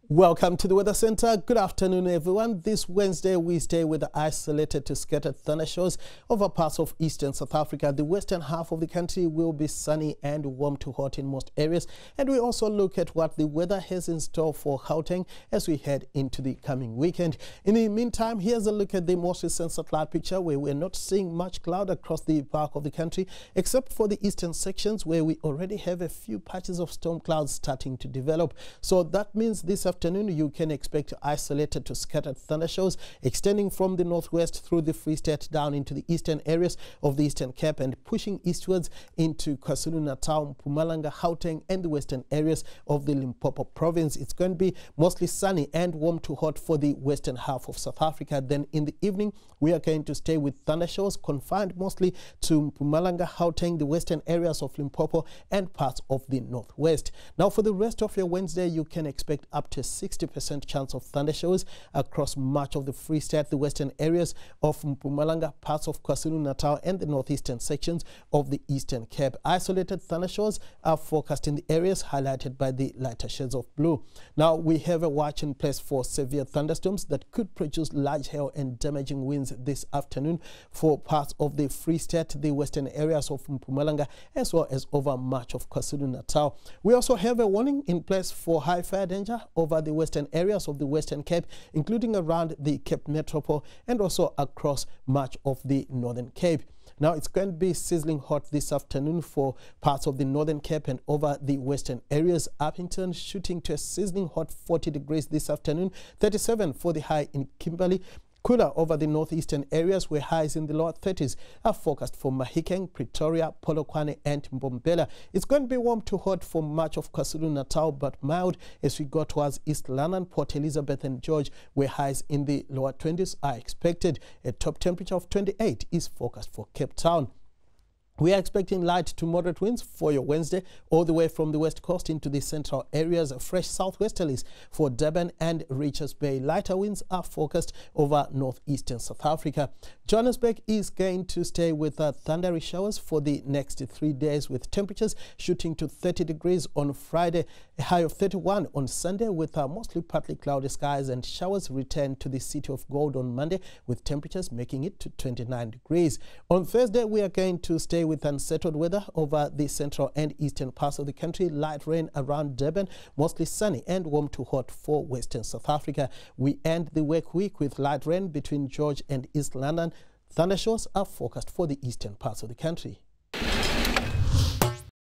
Welcome to the Weather Center. Good afternoon, everyone. This Wednesday, we stay with isolated to scattered thundershowers over parts of eastern South Africa. The western half of the country will be sunny and warm to hot in most areas. And we also look at what the weather has in store for Gauteng as we head into the coming weekend. In the meantime, here's a look at the most recent satellite picture where we're not seeing much cloud across the bulk of the country, except for the eastern sections where we already have a few patches of storm clouds starting to develop. So that means this afternoon, you can expect isolated to scattered thundershowers extending from the northwest through the Free State down into the eastern areas of the Eastern Cape and pushing eastwards into KwaZulu-Natal, Mpumalanga, Gauteng and the western areas of the Limpopo province. It's going to be mostly sunny and warm to hot for the western half of South Africa. Then in the evening, we are going to stay with thundershowers confined mostly to Mpumalanga, Gauteng, the western areas of Limpopo and parts of the northwest. Now for the rest of your Wednesday, you can expect up to 60% chance of thundershowers across much of the Free State, the western areas of Mpumalanga, parts of KwaZulu-Natal and the northeastern sections of the Eastern Cape. Isolated thundershowers are forecast in the areas highlighted by the lighter shades of blue. Now we have a watch in place for severe thunderstorms that could produce large hail and damaging winds this afternoon for parts of the Free State, the western areas of Mpumalanga, as well as over much of KwaZulu-Natal. We also have a warning in place for high fire danger over the western areas of the Western Cape, including around the Cape Metropole and also across much of the Northern Cape. Now it's going to be sizzling hot this afternoon for parts of the Northern Cape and over the western areas. Uppington shooting to a sizzling hot 40 degrees this afternoon, 37 for the high in Kimberley. Cooler over the northeastern areas where highs in the lower 30s are forecast for Mahikeng, Pretoria, Polokwane and Mbombela. It's going to be warm to hot for much of KwaZulu-Natal but mild as we go towards East London, Port Elizabeth and George where highs in the lower 20s are expected. A top temperature of 28 is forecast for Cape Town. We are expecting light to moderate winds for your Wednesday all the way from the west coast into the central areas. Fresh southwesterlies for Durban and Richards Bay. Lighter winds are forecast over northeastern South Africa. Johannesburg is going to stay with thundery showers for the next 3 days with temperatures shooting to 30 degrees on Friday, a high of 31 on Sunday with mostly partly cloudy skies, and showers return to the City of Gold on Monday with temperatures making it to 29 degrees. On Thursday, we are going to stay with unsettled weather over the central and eastern parts of the country. Light rain around Durban, mostly sunny and warm to hot for western South Africa. We end the work week with light rain between George and East London. Thundershowers are forecast for the eastern parts of the country.